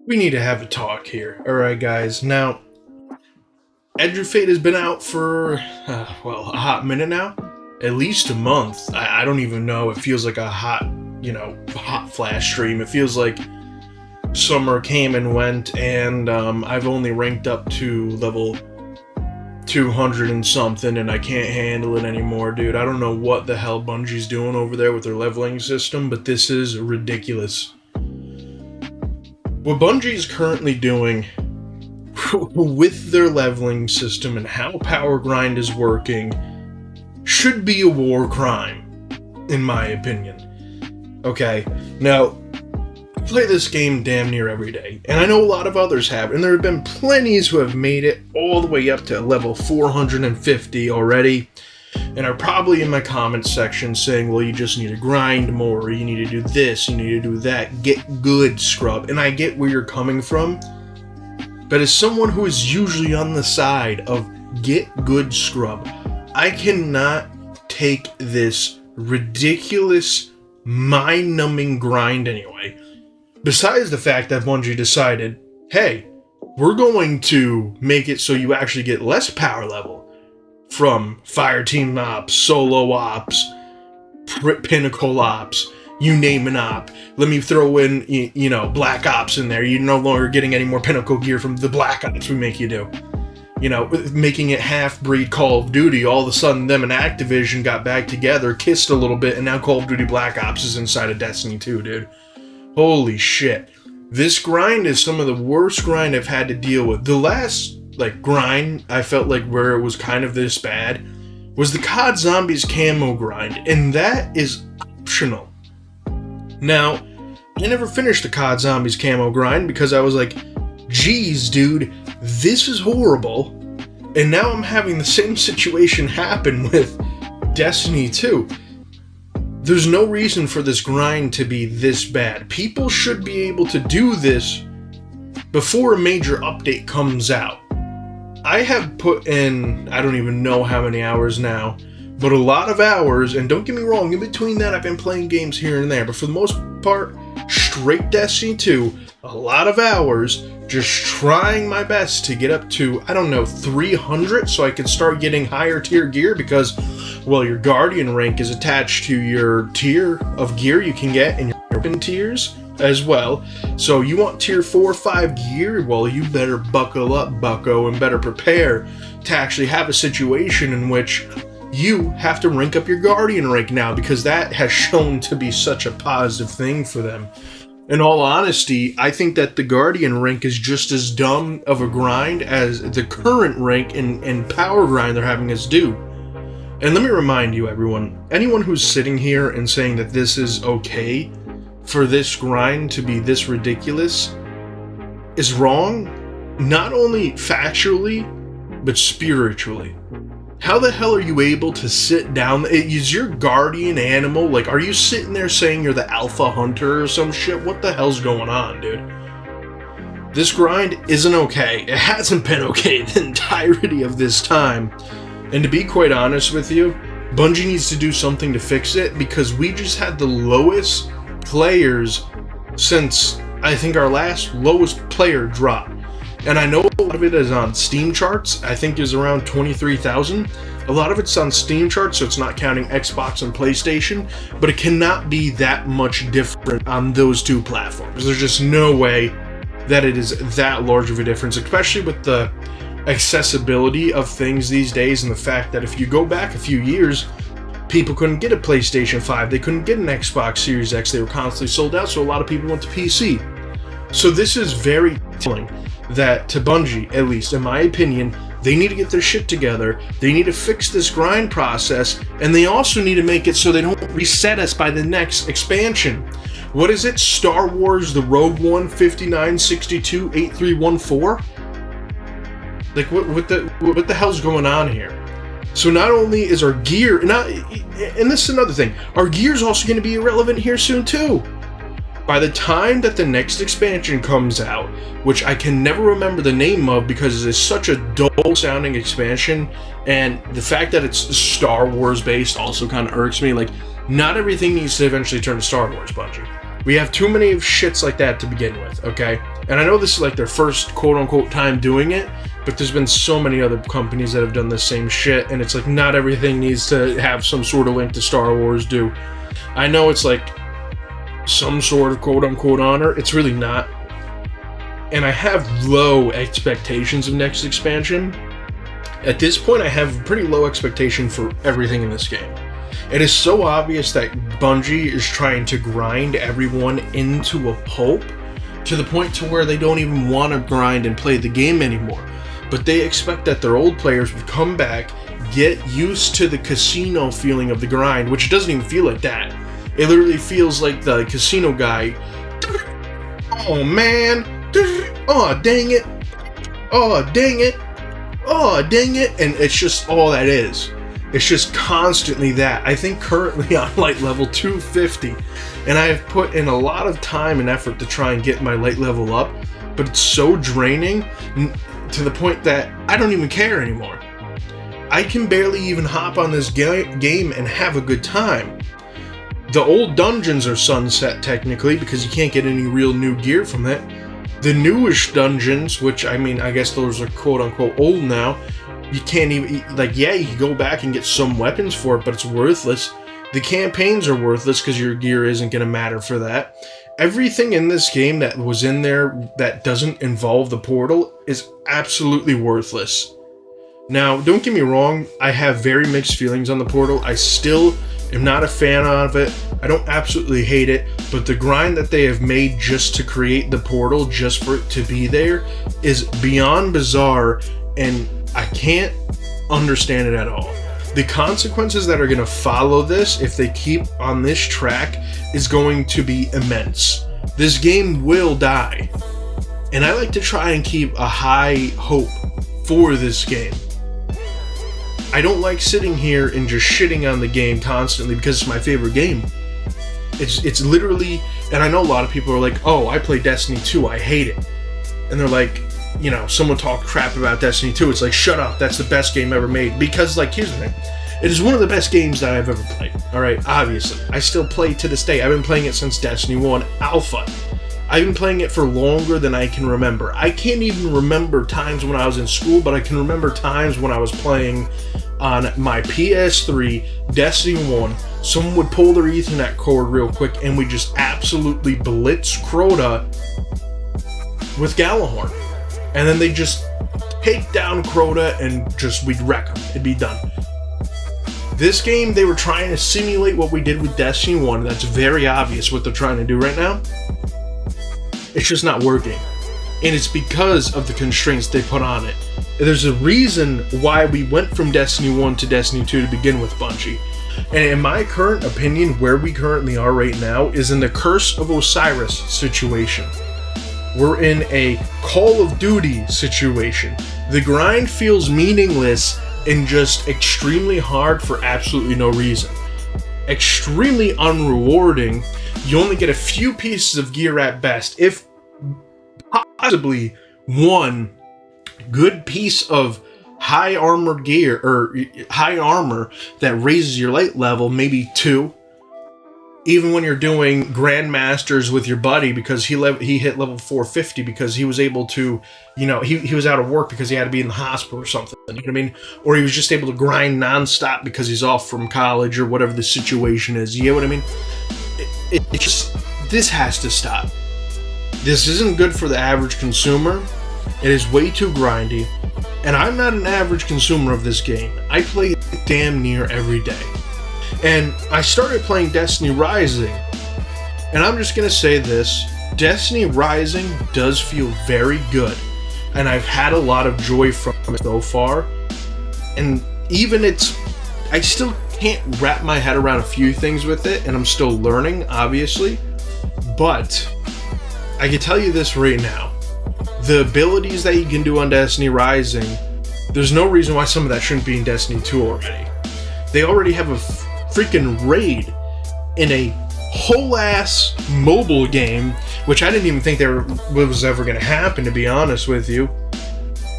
We need to have a talk here. Alright, guys. Now, Edge of Fate has been out for, a hot minute now. At least a month. I don't even know. It feels like a hot flash stream. It feels like summer came and went, and I've only ranked up to level 200 and something, and I can't handle it anymore, dude. I don't know what the hell Bungie's doing over there with their leveling system, but this is ridiculous. What Bungie is currently doing with their leveling system and how power grind is working should be a war crime, in my opinion. Okay, now, I play this game damn near every day, and I know a lot of others have, and there have been plenties who have made it all the way up to level 450 already, and are probably in my comments section saying, well, you just need to grind more, you need to do this, you need to do that, get good, scrub. And I get where you're coming from, but as someone who is usually on the side of get good, scrub, I cannot take this ridiculous, mind-numbing grind anyway. Besides the fact that Bungie decided, hey, we're going to make it so you actually get less power level from Fireteam Ops, Solo Ops, Pinnacle Ops, you name an op. Let me throw in, Black Ops in there. You're no longer getting any more Pinnacle gear from the Black Ops we make you do. Making it half-breed Call of Duty. All of a sudden, them and Activision got back together, kissed a little bit, and now Call of Duty Black Ops is inside of Destiny 2, dude. Holy shit. This grind is some of the worst grind I've had to deal with. The last, grind I felt like where it was kind of this bad was the COD Zombies camo grind, and that is optional. Now, I never finished the COD Zombies camo grind because I was like, geez, dude, this is horrible. And now I'm having the same situation happen with Destiny 2. There's no reason for this grind to be this bad. People should be able to do this before a major update comes out. I have put in, I don't even know how many hours now, but a lot of hours, and don't get me wrong, in between that I've been playing games here and there, but for the most part, straight Destiny 2, a lot of hours, just trying my best to get up to, 300, so I can start getting higher tier gear, because, well, your Guardian rank is attached to your tier of gear you can get in your open tiers as well. So you want tier 4 or 5 gear, well, you better buckle up, bucko, and better prepare to actually have a situation in which you have to rank up your Guardian rank now, because that has shown to be such a positive thing for them. In all honesty, I think that the Guardian rank is just as dumb of a grind as the current rank and power grind they're having us do. And let me remind you, everyone, anyone who's sitting here and saying that this is okay for this grind to be this ridiculous is wrong, not only factually, but spiritually. How the hell are you able to sit down? Is your guardian animal, are you sitting there saying you're the alpha hunter or some shit? What the hell's going on, dude? This grind isn't okay. It hasn't been okay the entirety of this time. And to be quite honest with you, Bungie needs to do something to fix it, because we just had the lowest players since, I think, our last lowest player drop. And I know a lot of it is on Steam charts. I think it's around 23,000. A lot of it's on Steam charts, so it's not counting Xbox and PlayStation, but it cannot be that much different on those two platforms. There's just no way that it is that large of a difference, especially with the accessibility of things these days, and the fact that if you go back a few years, people couldn't get a PlayStation 5, they couldn't get an Xbox Series X, they were constantly sold out, so a lot of people went to PC. So this is very telling that to Bungie, at least in my opinion, they need to get their shit together, they need to fix this grind process, and they also need to make it so they don't reset us by the next expansion. What is it? Star Wars, the Rogue One, 5962, 8314? What the hell's going on here? So not only is our gear, and this is another thing, our gear's also going to be irrelevant here soon too. By the time that the next expansion comes out, which I can never remember the name of because it is such a dull-sounding expansion, and the fact that it's Star Wars based also kind of irks me. Not everything needs to eventually turn to Star Wars, Bungie. We have too many of shits like that to begin with, okay? And I know this is like their first quote-unquote time doing it, but there's been so many other companies that have done the same shit, and it's like not everything needs to have some sort of link to Star Wars do. I know it's like some sort of quote-unquote honor. It's really not. And I have low expectations of next expansion. At this point, I have a pretty low expectation for everything in this game. It is so obvious that Bungie is trying to grind everyone into a pulp to the point to where they don't even want to grind and play the game anymore. But they expect that their old players would come back, get used to the casino feeling of the grind, which doesn't even feel like that. It literally feels like the casino guy, oh man, oh dang it, oh dang it, oh dang it, and it's just all that is. It's just constantly that. I think currently I'm light level 250, and I have put in a lot of time and effort to try and get my light level up, but it's so draining to the point that I don't even care anymore. I can barely even hop on this game and have a good time. The old dungeons are sunset technically because you can't get any real new gear from it. The newish dungeons, which I mean, I guess those are quote unquote old now, you can't even, like, yeah, you can go back and get some weapons for it, but it's worthless. The campaigns are worthless because your gear isn't going to matter for that. Everything in this game that was in there that doesn't involve the portal is absolutely worthless. Now, don't get me wrong, I have very mixed feelings on the portal. I still am not a fan of it. I don't absolutely hate it, but the grind that they have made just to create the portal, just for it to be there, is beyond bizarre, and I can't understand it at all. The consequences that are going to follow this, if they keep on this track, is going to be immense. This game will die. And I like to try and keep a high hope for this game. I don't like sitting here and just shitting on the game constantly because it's my favorite game. It's literally, and I know a lot of people are like, oh, I play Destiny 2, I hate it. And they're like, you know, someone talk crap about Destiny 2, it's like, shut up, that's the best game ever made. Because, like, here's the thing. It is one of the best games that I've ever played. Alright, obviously. I still play to this day. I've been playing it since Destiny 1 Alpha. I've been playing it for longer than I can remember. I can't even remember times when I was in school, but I can remember times when I was playing on my PS3, Destiny 1. Someone would pull their Ethernet cord real quick, and we just absolutely blitz Crota with Galahorn. And then they just take down Crota and just, we'd wreck them. It'd be done. This game, they were trying to simulate what we did with Destiny 1. That's very obvious what they're trying to do right now. It's just not working. And it's because of the constraints they put on it. There's a reason why we went from Destiny 1 to Destiny 2 to begin with, Bungie. And in my current opinion, where we currently are right now is in the Curse of Osiris situation. We're in a Call of Duty situation. The grind feels meaningless and just extremely hard for absolutely no reason. Extremely unrewarding. You only get a few pieces of gear at best, if possibly one good piece of high armor gear, or high armor that raises your light level, maybe two. Even when you're doing Grandmasters with your buddy, because he hit level 450 because he was able to, you know, he was out of work because he had to be in the hospital or something, you know what I mean? Or he was just able to grind nonstop because he's off from college or whatever the situation is, you get what I mean? It's just, this has to stop. This isn't good for the average consumer. It is way too grindy, and I'm not an average consumer of this game. I play it damn near every day. And I started playing Destiny Rising, and I'm just going to say this, Destiny Rising does feel very good, and I've had a lot of joy from it so far, and even I still can't wrap my head around a few things with it, and I'm still learning, obviously, but I can tell you this right now, the abilities that you can do on Destiny Rising, there's no reason why some of that shouldn't be in Destiny 2 already. They already have a freaking raid in a whole ass mobile game, which I didn't even think was ever going to happen, to be honest with you.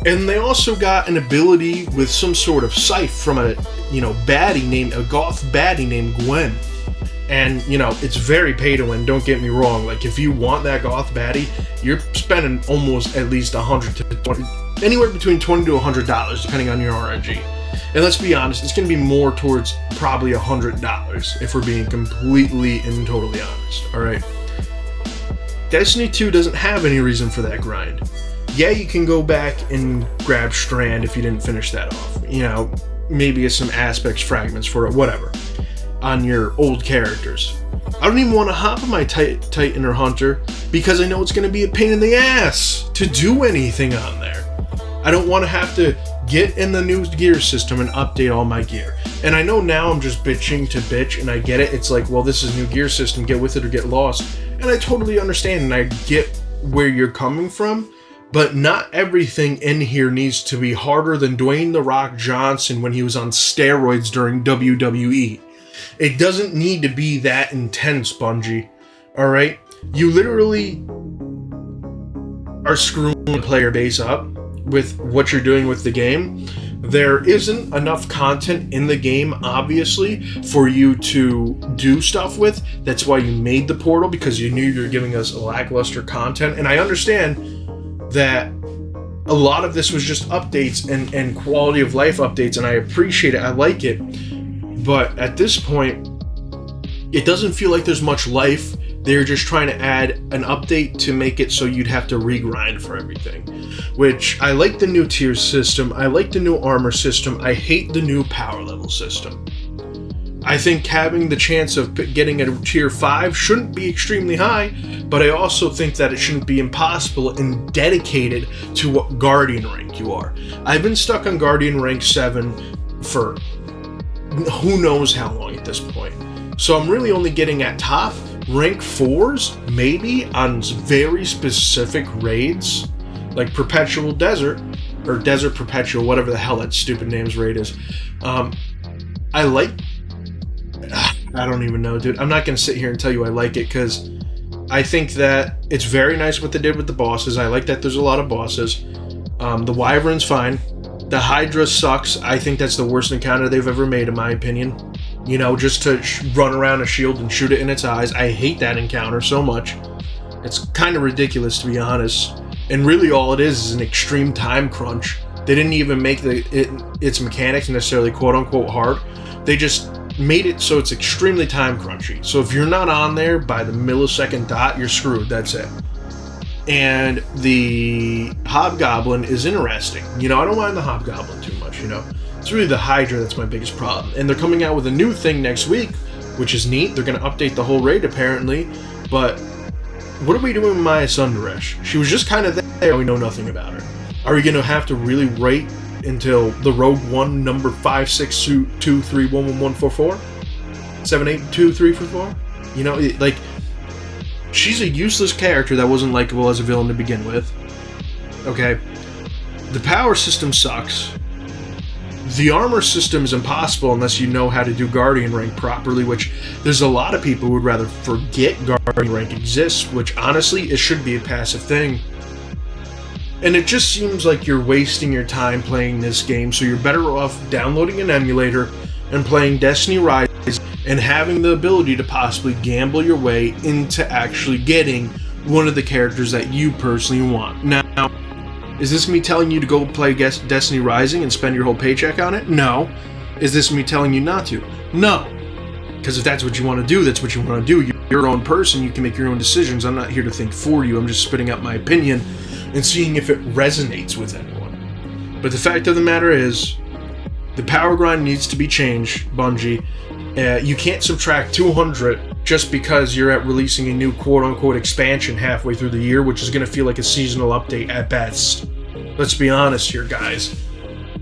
And they also got an ability with some sort of scythe from a, you know, a goth baddie named Gwen. And, you know, it's very pay to win, don't get me wrong. Like, if you want that Goth baddie, you're spending almost at least 100 to 20, anywhere between $20 to $100, depending on your RNG. And let's be honest, it's going to be more towards probably $100, if we're being completely and totally honest, alright? Destiny 2 doesn't have any reason for that grind. Yeah, you can go back and grab Strand if you didn't finish that off. You know, maybe it's some aspects, fragments for it, whatever, on your old characters. I don't even want to hop on my Titan or Hunter because I know it's going to be a pain in the ass to do anything on there. I don't want to have to get in the new gear system and update all my gear. And I know now I'm just bitching to bitch, and I get it. It's like, well, this is new gear system, get with it or get lost. And I totally understand, and I get where you're coming from, but not everything in here needs to be harder than Dwayne "The Rock" Johnson when he was on steroids during WWE. It doesn't need to be that intense, Bungie. Alright? You literally are screwing the player base up with what you're doing with the game. There isn't enough content in the game, obviously, for you to do stuff with. That's why you made the portal, because you knew you were giving us lackluster content. And I understand that a lot of this was just updates and quality of life updates, and I appreciate it. I like it. But at this point, it doesn't feel like there's much life. They're just trying to add an update to make it so you'd have to regrind for everything. Which, I like the new tier system. I like the new armor system. I hate the new power level system. I think having the chance of getting a tier 5 shouldn't be extremely high, but I also think that it shouldn't be impossible and dedicated to what Guardian rank you are. I've been stuck on Guardian rank 7 for who knows how long at this point. So I'm really only getting at top rank 4s, maybe, on very specific raids, like Perpetual Desert, or Desert Perpetual, whatever the hell that stupid name's raid is. I don't even know, dude. I'm not going to sit here and tell you I like it, because I think that it's very nice what they did with the bosses. I like that there's a lot of bosses. The Wyvern's fine. The Hydra sucks. I think that's the worst encounter they've ever made, in my opinion. You know, just to run around a shield and shoot it in its eyes. I hate that encounter so much. It's kind of ridiculous, to be honest. And really all it is an extreme time crunch. They didn't even make its mechanics necessarily quote-unquote hard. They just made it so it's extremely time crunchy. So if you're not on there by the millisecond dot, you're screwed. That's it. And the Hobgoblin is interesting. You know, I don't mind the Hobgoblin too much, you know. It's really the Hydra that's my biggest problem. And they're coming out with a new thing next week, which is neat. They're going to update the whole raid, apparently. But what are we doing with Maya Sundaresh? She was just kind of there. We know nothing about her. Are we going to have to really wait until the Rogue One number 562231144? 78234? You know, like, she's a useless character that wasn't likable as a villain to begin with. Okay? The power system sucks. The armor system is impossible unless you know how to do Guardian rank properly, which there's a lot of people who would rather forget Guardian rank exists, which honestly, it should be a passive thing. And it just seems like you're wasting your time playing this game, so you're better off downloading an emulator and playing Destiny Rise and having the ability to possibly gamble your way into actually getting one of the characters that you personally want. Now, is this me telling you to go play Destiny Rising and spend your whole paycheck on it? No. Is this me telling you not to? No. Because if that's what you want to do, that's what you want to do. You're your own person. You can make your own decisions. I'm not here to think for you. I'm just spitting out my opinion and seeing if it resonates with anyone. But the fact of the matter is, the power grind needs to be changed, Bungie. You can't subtract 200 just because you're at releasing a new quote-unquote expansion halfway through the year, which is going to feel like a seasonal update at best. Let's be honest here, guys.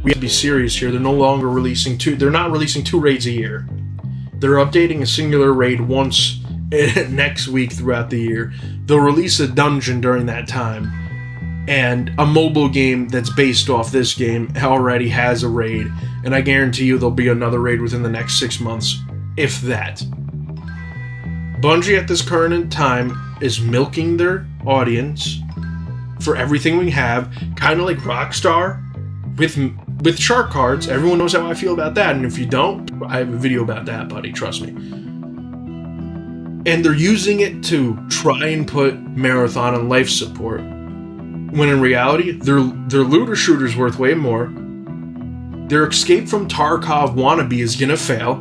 We have to be serious here. They're no longer releasing they're not releasing 2 raids a year. They're updating a singular raid once next week throughout the year. They'll release a dungeon during that time. And a mobile game that's based off this game already has a raid. And I guarantee you there'll be another raid within the next 6 months, if that. Bungie at this current time is milking their audience for everything we have, kind of like Rockstar with shark cards. Everyone knows how I feel about that, and if you don't, I have a video about that, buddy, trust me. And they're using it to try and put Marathon on life support. When in reality, their looter shooter's worth way more. Their Escape from Tarkov wannabe is gonna fail,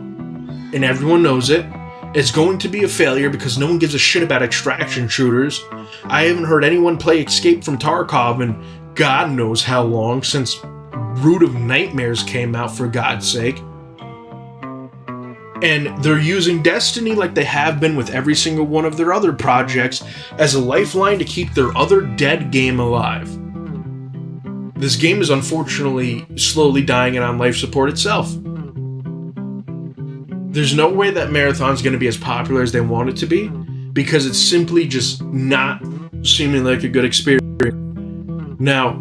and everyone knows it. It's going to be a failure because no one gives a shit about extraction shooters. I haven't heard anyone play Escape from Tarkov in God knows how long, since Root of Nightmares came out, for God's sake. And they're using Destiny, like they have been with every single one of their other projects, as a lifeline to keep their other dead game alive. This game is unfortunately slowly dying and on life support itself. There's no way that Marathon's going to be as popular as they want it to be, because it's simply just not seeming like a good experience. Now,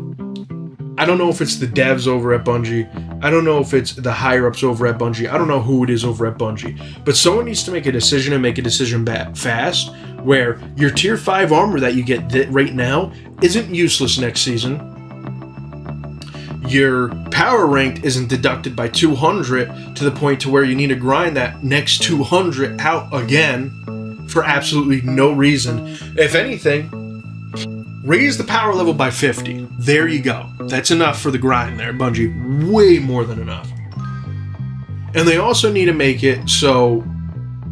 I don't know if it's the devs over at Bungie. I don't know if it's the higher-ups over at Bungie. I don't know who it is over at Bungie. But someone needs to make a decision, and make a decision fast, where your Tier 5 armor that you get right now isn't useless next season. Your power ranked isn't deducted by 200 to the point to where you need to grind that next 200 out again for absolutely no reason. If anything, raise the power level by 50. There you go. That's enough for the grind there, Bungie. Way more than enough. And they also need to make it so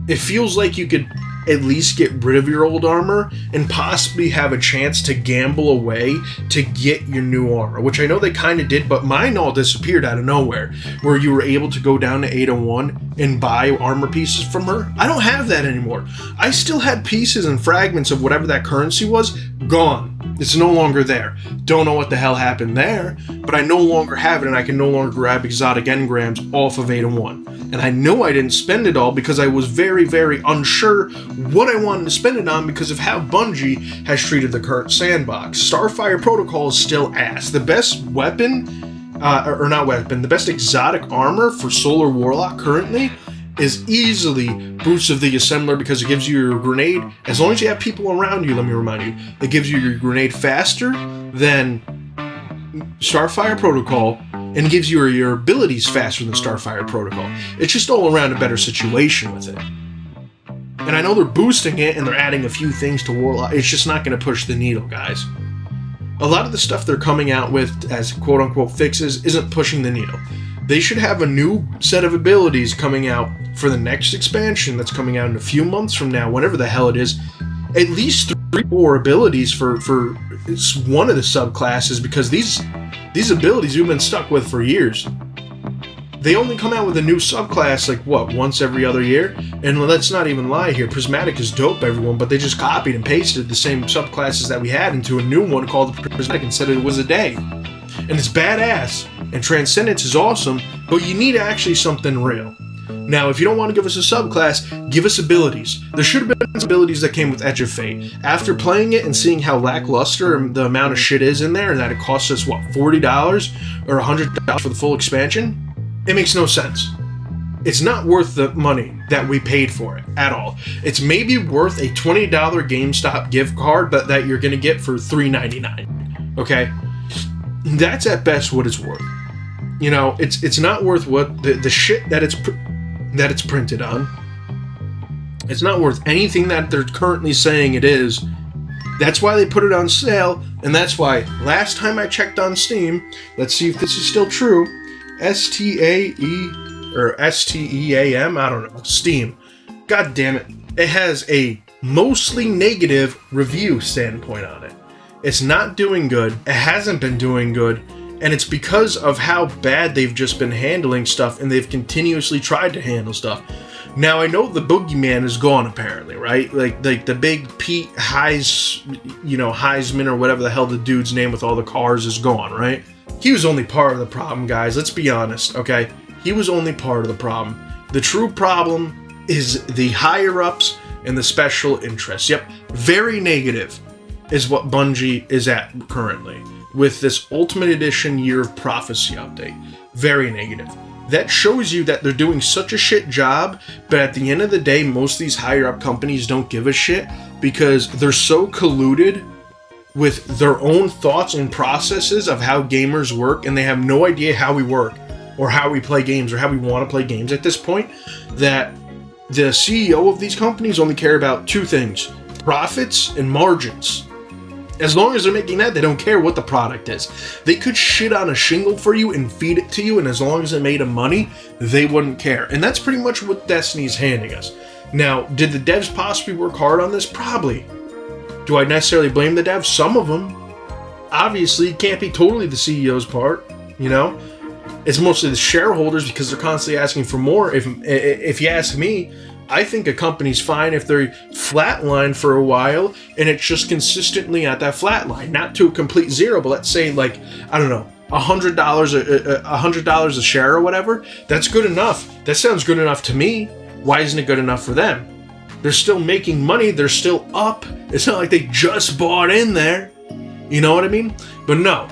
it feels like you could at least get rid of your old armor and possibly have a chance to gamble away to get your new armor, which I know they kind of did, but mine all disappeared out of nowhere, where you were able to go down to 801 and buy armor pieces from her. I don't have that anymore. I still had pieces and fragments of whatever that currency was, gone. It's no longer there. Don't know what the hell happened there, but I no longer have it, and I can no longer grab exotic engrams off of 801. And I know I didn't spend it all because I was very, very unsure what I wanted to spend it on because of how Bungie has treated the current sandbox. Starfire Protocol is still ass. The best weapon, the best exotic armor for Solar Warlock currently is easily Boots of the Assembler, because it gives you your grenade, as long as you have people around you, let me remind you, it gives you your grenade faster than Starfire Protocol, and it gives you your abilities faster than Starfire Protocol. It's just all around a better situation with it. And I know they're boosting it and they're adding a few things to Warlock. It's just not going to push the needle, guys. A lot of the stuff they're coming out with as quote-unquote fixes isn't pushing the needle. They should have a new set of abilities coming out for the next expansion that's coming out in a few months from now, whenever the hell it is. At least 3 more abilities for one of the subclasses, because these abilities you've been stuck with for years. They only come out with a new subclass, like, what, once every other year? And let's not even lie here, Prismatic is dope, everyone, but they just copied and pasted the same subclasses that we had into a new one called Prismatic and said it was a day. And it's badass, and Transcendence is awesome, but you need actually something real. Now, if you don't want to give us a subclass, give us abilities. There should have been abilities that came with Edge of Fate. After playing it and seeing how lackluster the amount of shit is in there, and that it costs us, what, $40 or $100 for the full expansion? It makes no sense. It's not worth the money that we paid for it at all. It's maybe worth a $20 GameStop gift card, but that you're going to get for $3.99. Okay? That's at best what it's worth. You know, it's not worth what the shit that it's printed on. It's not worth anything that they're currently saying it is. That's why they put it on sale, and that's why last time I checked on Steam, let's see if this is still true, STAE or STEAM, I don't know, Steam. God damn it. It has a mostly negative review standpoint on it. It's not doing good. It hasn't been doing good. And it's because of how bad they've just been handling stuff, and they've continuously tried to handle stuff. Now, I know the boogeyman is gone, apparently, right? Like the big Pete Heisman or whatever the hell the dude's name with all the cars is gone, right? He was only part of the problem, guys. Let's be honest, okay? He was only part of the problem. The true problem is the higher-ups and the special interests. Yep, very negative is what Bungie is at currently with this Ultimate Edition Year of Prophecy update. Very negative. That shows you that they're doing such a shit job, but at the end of the day, most of these higher-up companies don't give a shit because they're so colluded with their own thoughts and processes of how gamers work, and they have no idea how we work or how we play games or how we want to play games at this point, that the CEO of these companies only care about two things: profits and margins. As long as they're making that, they don't care what the product is. They could shit on a shingle for you and feed it to you, and as long as it made them money, they wouldn't care. And that's pretty much what Destiny's handing us. Now, did the devs possibly work hard on this? Probably. Do I necessarily blame the devs? Some of them. Obviously, it can't be totally the CEO's part, you know? It's mostly the shareholders because they're constantly asking for more. If you ask me, I think a company's fine if they're flatline for a while and it's just consistently at that flat line, not to a complete zero, but let's say like, I don't know, $100 a share or whatever. That's good enough. That sounds good enough to me. Why isn't it good enough for them? They're still making money. They're still up. It's not like they just bought in there. You know what I mean? But no.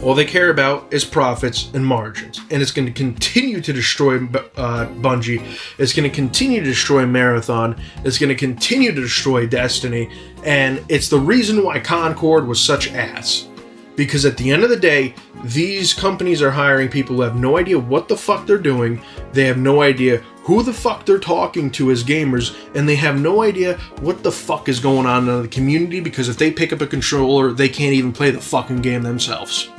All they care about is profits and margins. And it's going to continue to destroy Bungie. It's going to continue to destroy Marathon. It's going to continue to destroy Destiny. And it's the reason why Concord was such ass. Because at the end of the day, these companies are hiring people who have no idea what the fuck they're doing. They have no idea who the fuck they're talking to as gamers. And they have no idea what the fuck is going on in the community. Because if they pick up a controller, they can't even play the fucking game themselves.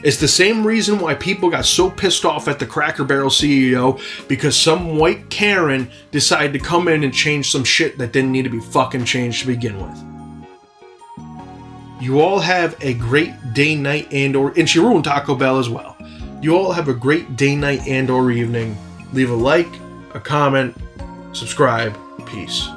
It's the same reason why people got so pissed off at the Cracker Barrel CEO, because some white Karen decided to come in and change some shit that didn't need to be fucking changed to begin with. You all have a great day, night, and she ruined Taco Bell as well. You all have a great day, night, and or evening. Leave a like, a comment, subscribe. Peace.